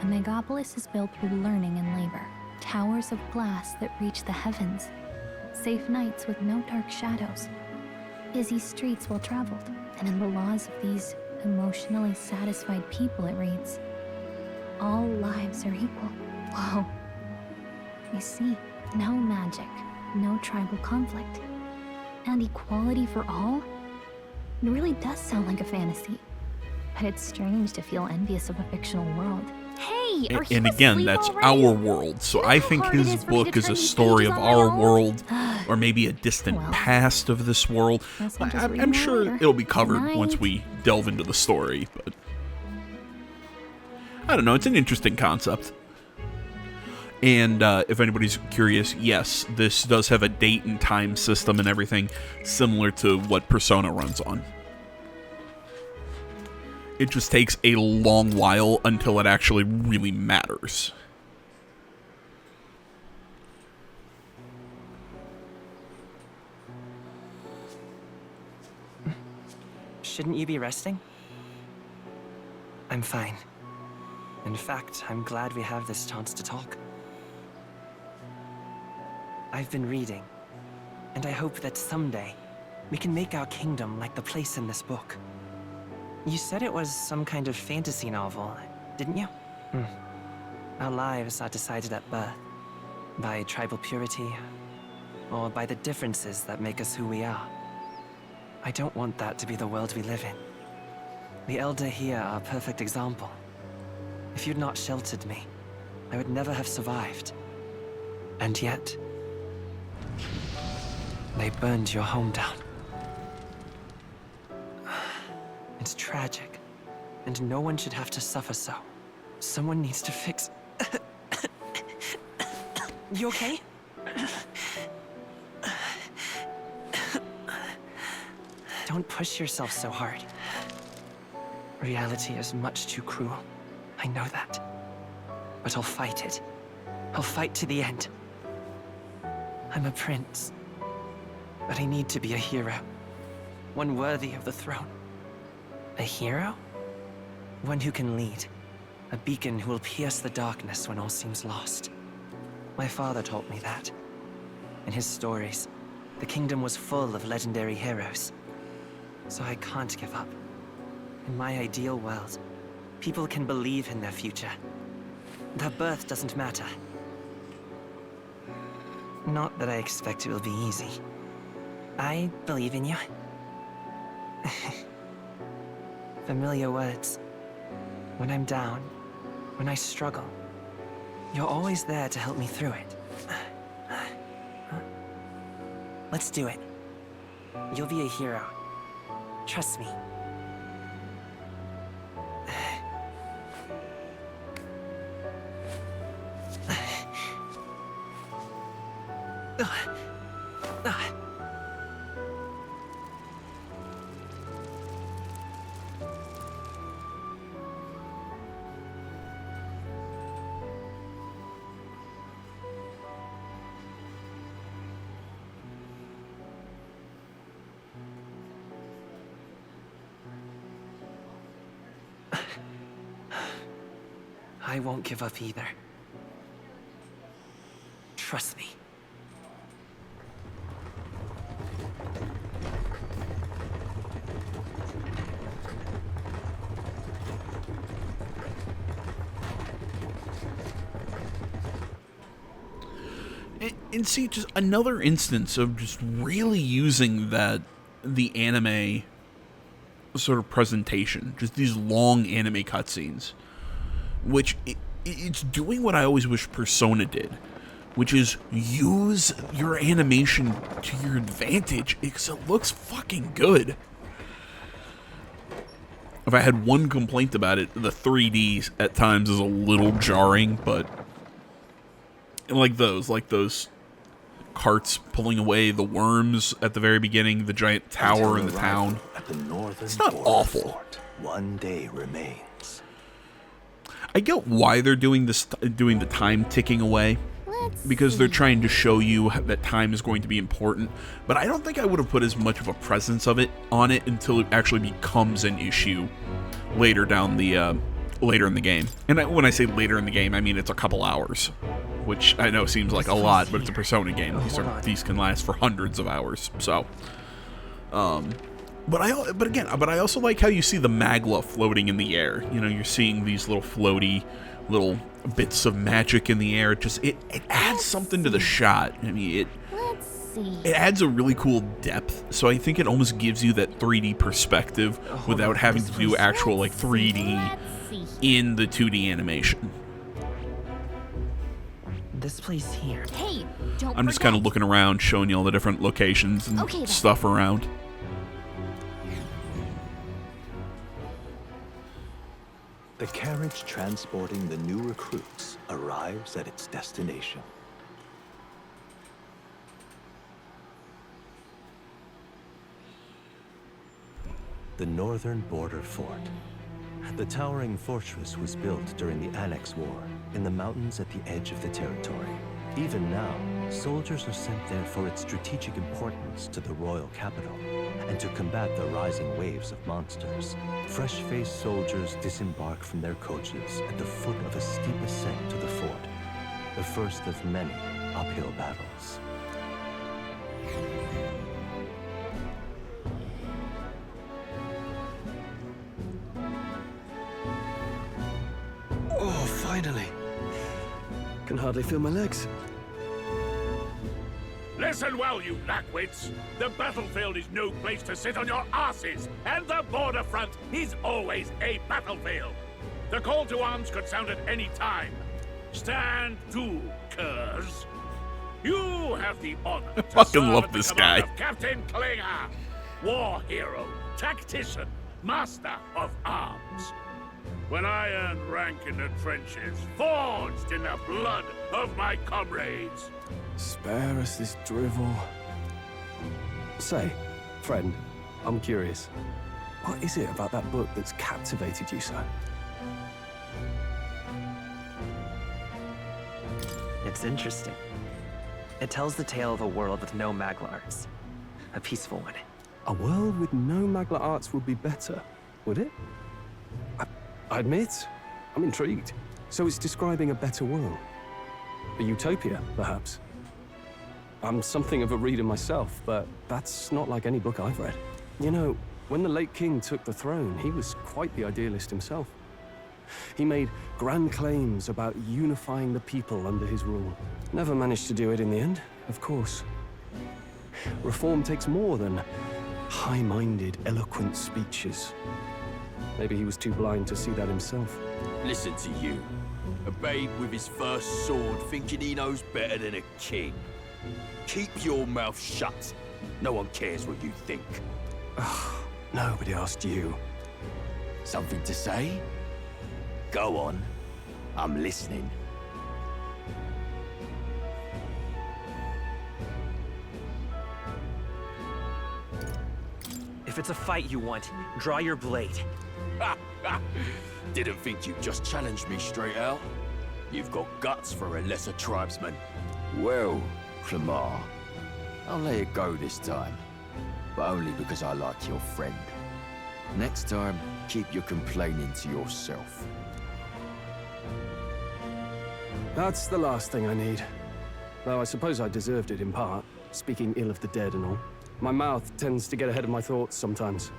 A megapolis is built through learning and labor. Towers of glass that reach the heavens. Safe nights with no dark shadows. Busy streets well traveled. And in the laws of these emotionally satisfied people, it reads, all lives are equal. Whoa. I see. No magic, no tribal conflict, and equality for all? It really does sound like a fantasy. But it's strange to feel envious of a fictional world. Hey, are you And again, asleep that's already? our world. So I think his book is a story of our world, or maybe a distant past of this world. I'm sure it'll be covered once we delve into the story, but I don't know. It's an interesting concept. And if anybody's curious, yes, this does have a date and time system and everything similar to what Persona runs on. It just takes a long while until it actually really matters. Shouldn't you be resting? I'm fine. In fact, I'm glad we have this chance to talk. I've been reading, and I hope that someday we can make our kingdom like the place in this book. You said it was some kind of fantasy novel, didn't you? Our lives are decided at birth, by tribal purity, or by the differences that make us who we are. I don't want that to be the world we live in. The Elder here are a perfect example. If you'd not sheltered me, I would never have survived. And yet, they burned your home down. It's tragic, and no one should have to suffer so. Someone needs to fix... You okay? Don't push yourself so hard. Reality is much too cruel. I know that. But I'll fight it. I'll fight to the end. I'm a prince. But I need to be a hero. One worthy of the throne. A hero? One who can lead. A beacon who will pierce the darkness when all seems lost. My father taught me that. In his stories, the kingdom was full of legendary heroes. So I can't give up. In my ideal world, people can believe in their future. Their birth doesn't matter. Not that I expect it will be easy. I believe in you. Familiar words. When I'm down, when I struggle, you're always there to help me through it. Let's do it. You'll be a hero. Trust me. I won't give up either. Trust me. And see, just another instance of just really using the anime sort of presentation, just these long anime cutscenes, which it's doing what I always wish Persona did, which is use your animation to your advantage, because it looks fucking good. If I had one complaint about it, the 3D at times is a little jarring, but like those carts pulling away the worms at the very beginning, the giant tower in the town. It's not awful. One day remains. I get why they're doing this, doing the time ticking away, because they're trying to show you that time is going to be important. But I don't think I would have put as much of a presence of it on it until it actually becomes an issue later down the later in the game. And when I say later in the game, I mean it's a couple hours, which I know seems like a lot, but it's a Persona game. These can last for hundreds of hours. So, but I also like how you see the magla floating in the air. You know, you're seeing these little floaty little bits of magic in the air. It adds something to the shot. I mean, it adds a really cool depth. So I think it almost gives you that 3D perspective without having to do actual like 3D in the 2D animation. This place here. Hey, I'm just kind of looking around, showing you all the different locations and stuff around. The carriage transporting the new recruits arrives at its destination. The northern border fort. The towering fortress was built during the Annex War in the mountains at the edge of the territory. Even now, soldiers are sent there for its strategic importance to the royal capital and to combat the rising waves of monsters. Fresh-faced soldiers disembark from their coaches at the foot of a steep ascent to the fort, the first of many uphill battles. Oh, finally. Can hardly feel my legs. Listen well, you lackwits. The battlefield is no place to sit on your asses, and the border front is always a battlefield. The call to arms could sound at any time. Stand to, curs. You have the honor I to fucking serve love at the this command guy. of Captain Klinger, war hero, tactician, master of arms. When I earned rank in the trenches, forged in the blood of my comrades. Spare us this drivel. Say, friend, I'm curious. What is it about that book that's captivated you so? It's interesting. It tells the tale of a world with no Magla arts. A peaceful one. A world with no Magla arts would be better, would it? I admit, I'm intrigued. So it's describing a better world. A utopia, perhaps. I'm something of a reader myself, but that's not like any book I've read. You know, when the late king took the throne, he was quite the idealist himself. He made grand claims about unifying the people under his rule. Never managed to do it in the end, of course. Reform takes more than high-minded, eloquent speeches. Maybe he was too blind to see that himself. Listen to you. A babe with his first sword thinking he knows better than a king. Keep your mouth shut. No one cares what you think. Nobody asked you. Something to say? Go on. I'm listening. If it's a fight you want, draw your blade. Didn't think you just challenged me straight out. You've got guts for a lesser tribesman. Well, Clamar, I'll let it go this time. But only because I like your friend. Next time, keep your complaining to yourself. That's the last thing I need. Though I suppose I deserved it in part, speaking ill of the dead and all. My mouth tends to get ahead of my thoughts sometimes.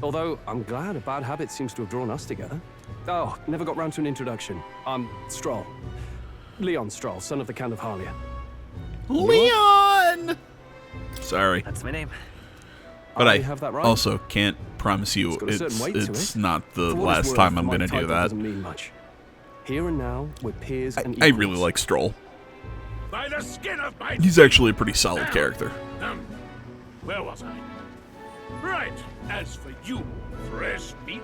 Although, I'm glad a bad habit seems to have drawn us together. Oh, never got round to an introduction. I'm Stroll. Leon Stroll, son of the Count of Harlia. Leon! Sorry. That's my name. But I have that right? also can't promise you got a certain weight to it's it. not the For what it's last worth, time I'm my going to do title that. doesn't mean much. Here and now, we're peers and I equals. really like Stroll. By the skin of my He's actually a pretty solid character. Where was I? Right. As for you, fresh meat.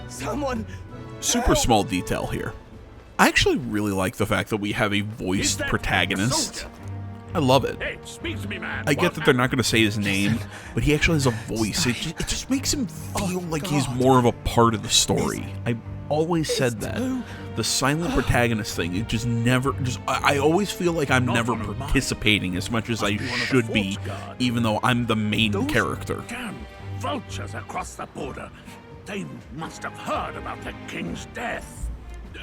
Someone. Super small detail here. I actually really like the fact that we have a voiced protagonist. I love it. Hey, speak to me, man. I get that they're not going to say his name, but he actually has a voice. It just makes him feel like he's more of a part of the story. I always said that. The silent protagonist thing, it just never, I always feel like I'm never participating as much as I should be, even though I'm the main character. Damn vultures across the border. They must have heard about the king's death.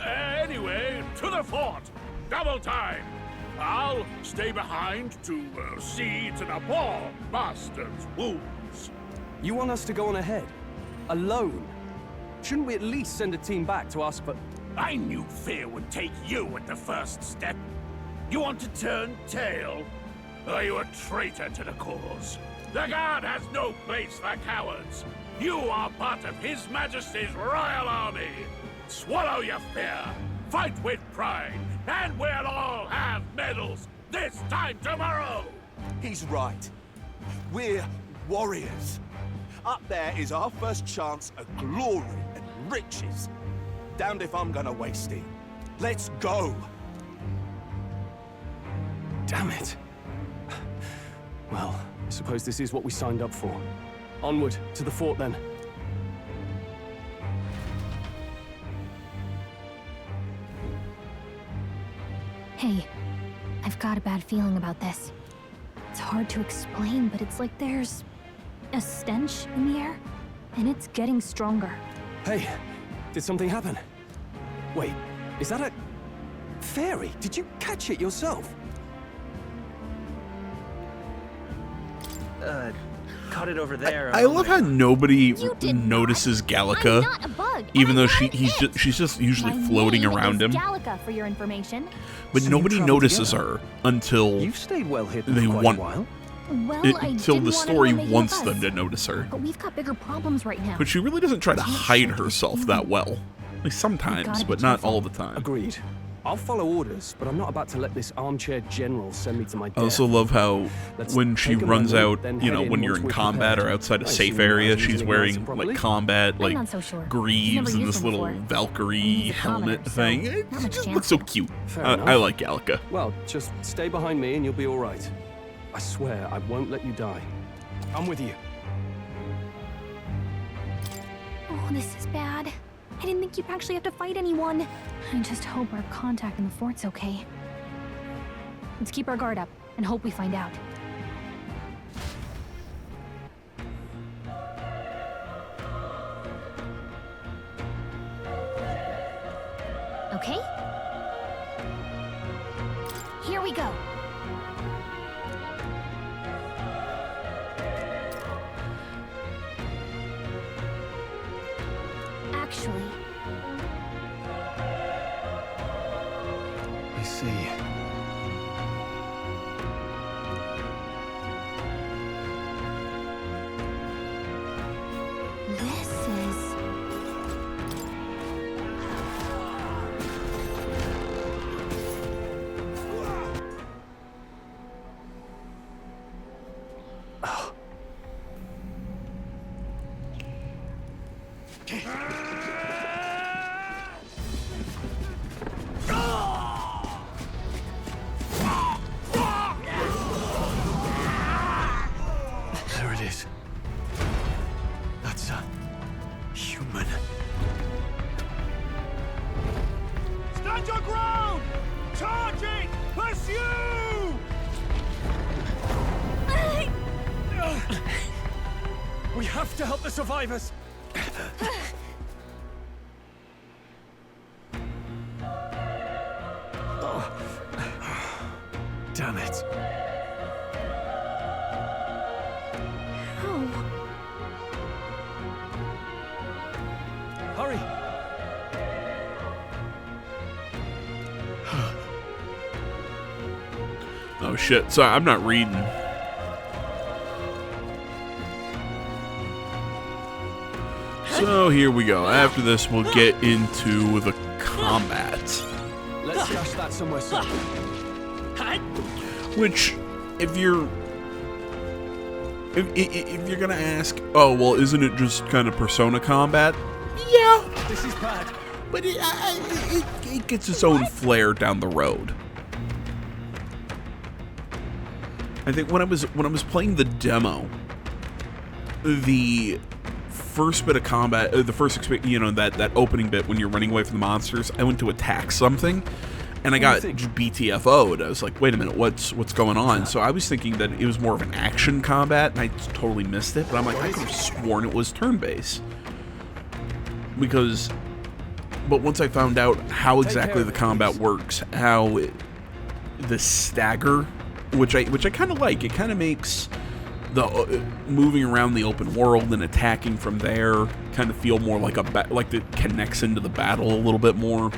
Anyway, to the fort. Double time. I'll stay behind to see to the poor bastard's wounds. You want us to go on ahead? Alone? Shouldn't we at least send a team back to ask for... I knew fear would take you at the first step. You want to turn tail? Are you a traitor to the cause? The Guard has no place for cowards. You are part of His Majesty's Royal Army. Swallow your fear, fight with pride, and we'll all have medals this time tomorrow. He's right. We're warriors. Up there is our first chance at glory and riches. Damned if I'm gonna waste it. Let's go! Damn it. Well, I suppose this is what we signed up for. Onward, to the fort then. Hey, I've got a bad feeling about this. It's hard to explain, but it's like there's a stench in the air, and it's getting stronger. Hey, did something happen? Wait, is that a... fairy? Did you catch it yourself? Caught it over there. I love how nobody notices Gallica, even though she's just usually floating around him. Gallica, for your information. But nobody notices her until You've stayed well hidden they for quite want a while. Well, until the story wants them to notice her. But we've got bigger problems right now. But she really doesn't try to hide herself that well. Like sometimes, but not all the time. Agreed. I'll follow orders, but I'm not about to let this armchair general send me to my death. I also love how when she take a runs moment, out, then you know, head in when you're once in we're combat or prepared. outside a I safe assume area, you're she's using wearing Lancer properly? like combat, like not so sure. greaves Never and used this them little before. Valkyrie He's a helmet commoner, so thing. It not much just chance. looks so cute. Fair I enough. like Gallica. Well, just stay behind me and you'll be all right. I swear I won't let you die. I'm with you. Oh, this is bad. I didn't think you'd actually have to fight anyone. I just hope our contact in the fort's okay. Let's keep our guard up and hope we find out. Okay? Here we go. Actually, I see. this is... There it is. That's a human. Stand your ground! Charging! Pursue! We have to help the survivors! Damn it. Hurry! Oh shit! Sorry, I'm not reading. So here we go. After this, we'll get into the combat. Let's stash that somewhere safe. Which, if you're gonna ask, oh well, isn't it just kind of Persona combat? Yeah, This is bad. but it gets its own flair down the road. I think when I was playing the demo, the first bit of combat, the first experience, that opening bit when you're running away from the monsters, I went to attack something, and I got BTFO'd. I was like, wait a minute, what's going on? So I was thinking that it was more of an action combat, and I totally missed it. But I'm like, I could have sworn it was turn-based. But once I found out how exactly the combat works, the stagger, which I kind of like, it kind of makes the moving around the open world and attacking from there kind of feel more like like it connects into the battle a little bit more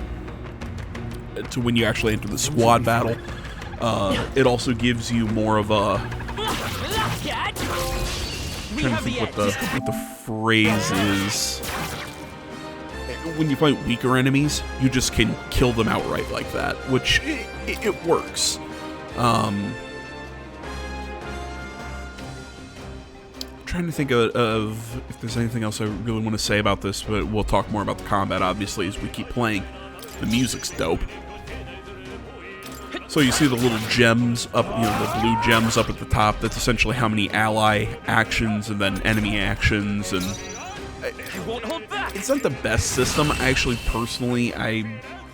to when you actually enter the squad battle. It also gives you more of a, I'm trying to think what the phrase is. When you fight weaker enemies, you just can kill them outright like that, which it works. Trying to think of if there's anything else I really want to say about this, but we'll talk more about the combat, obviously, as we keep playing. The music's dope. So you see the little gems up, the blue gems up at the top. That's essentially how many ally actions and then enemy actions, and it's not the best system. I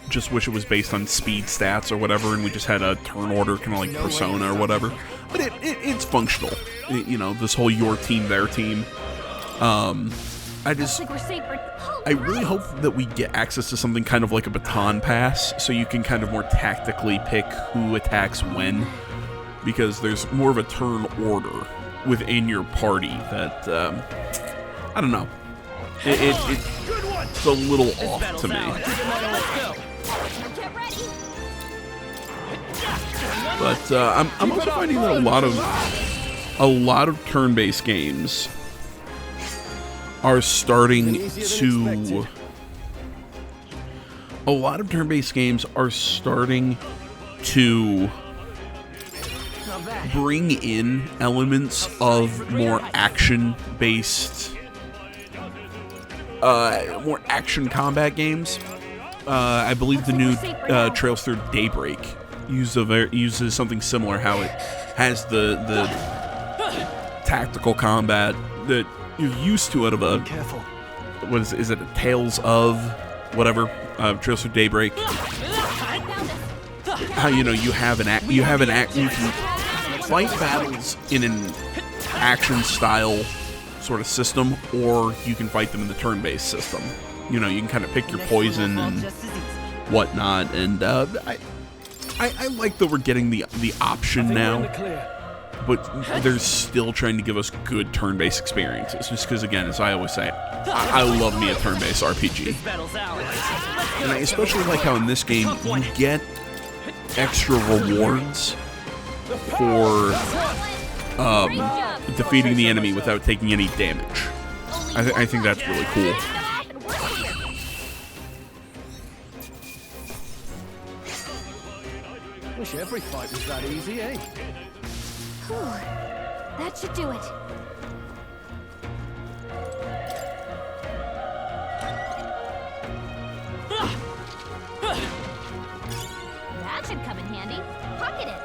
just wish it was based on speed stats or whatever, and we just had a turn order, kind of like Persona or whatever. But it's functional. This whole your team, their team. I really hope that we get access to something kind of like a baton pass, so you can kind of more tactically pick who attacks when, because there's more of a turn order within your party that, I don't know. It's a little off to me. But I'm also finding that a lot of turn-based games are starting to bring in elements of more action-based, more action combat games. I believe the new Trails Through Daybreak uses something similar, how it has the tactical combat that you're used to out of a, what is it, a Tales of whatever, Trails Through Daybreak. How you can fight battles in an action style sort of system, or you can fight them in the turn-based system. You can kind of pick your poison and whatnot, and I like that we're getting the option now, but they're still trying to give us good turn-based experiences. Just because, again, as I always say, I love me a turn-based RPG. And I especially like how in this game you get extra rewards for defeating the enemy without taking any damage. I think that's really cool. Wish every fight was that easy, eh? Whew. That should do it. That should come in handy. Pocket it.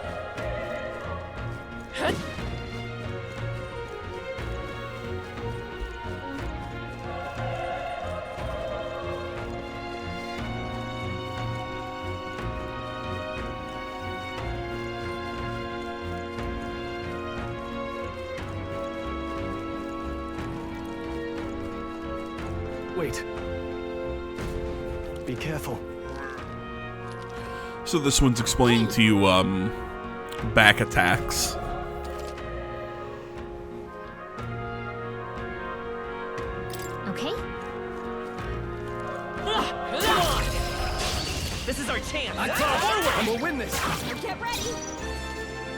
Wait. Be careful. So this one's explaining to you back attacks. Okay. This is our chance. And we'll win this. Get ready.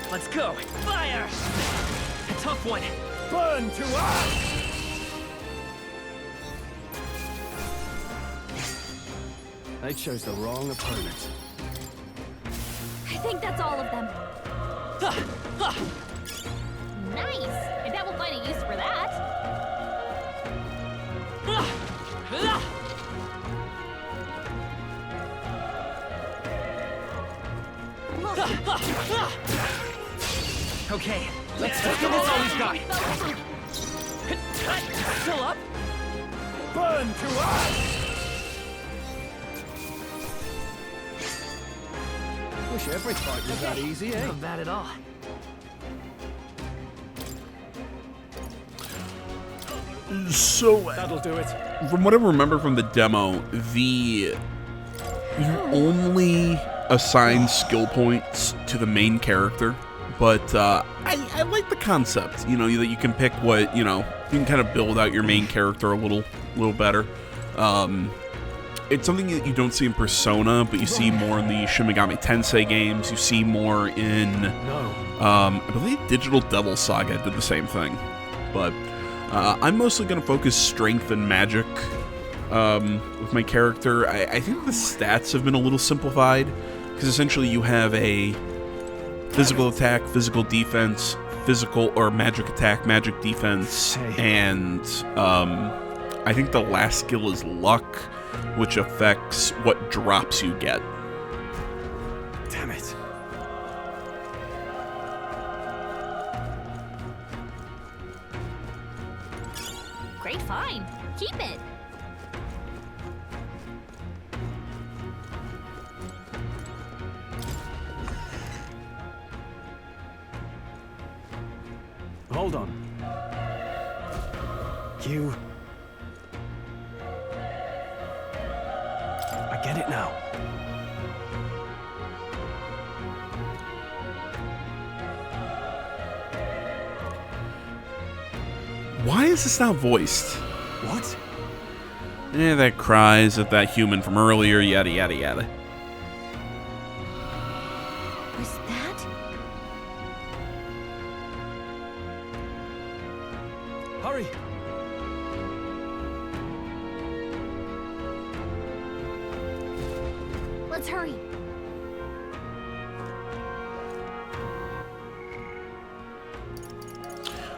Let's go. Fire! A tough one. Burn to us! They chose the wrong opponent. I think that's all of them. Nice! I bet we'll find a use for that. Okay, let's take it. That's all we've got. Still up? Burn to us! Wish every fight was that easy, eh? Not bad at all. So that'll do it. From what I remember from the demo, you only assign skill points to the main character, but I like the concept. You know, that you can pick what you can kind of build out your main character a little better. It's something that you don't see in Persona, but you see more in the Shin Megami Tensei games. You see more in, I believe Digital Devil Saga did the same thing. But I'm mostly going to focus strength and magic with my character. I think the stats have been a little simplified, because essentially you have a physical attack, physical defense, physical or magic attack, magic defense, and I think the last skill is luck, which affects what drops you get. Damn it. Great find. Keep it. Hold on. You... I get it now. Why is this not voiced? What? That cries at that human from earlier, yada yada yada. Was that? Hurry! Let's hurry.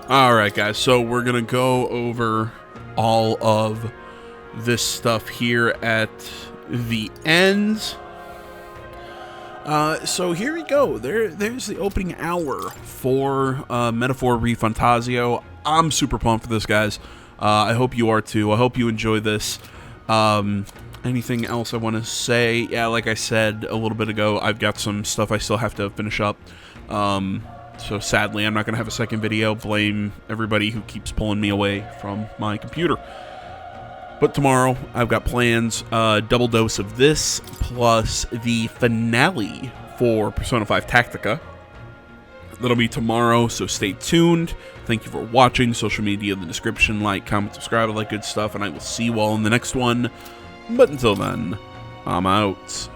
Alright guys, so we're gonna go over all of this stuff here at the end. So here we go. There's the opening hour for Metaphor ReFantazio. I'm super pumped for this, guys. I hope you are too. I hope you enjoy this. Anything else I want to say? Yeah, like I said a little bit ago, I've got some stuff I still have to finish up. So sadly, I'm not going to have a second video. Blame everybody who keeps pulling me away from my computer. But tomorrow, I've got plans. Double dose of this, plus the finale for Persona 5 Tactica. That'll be tomorrow, so stay tuned. Thank you for watching. Social media in the description. Like, comment, subscribe, all that good stuff. And I will see you all in the next one. But until then, I'm out.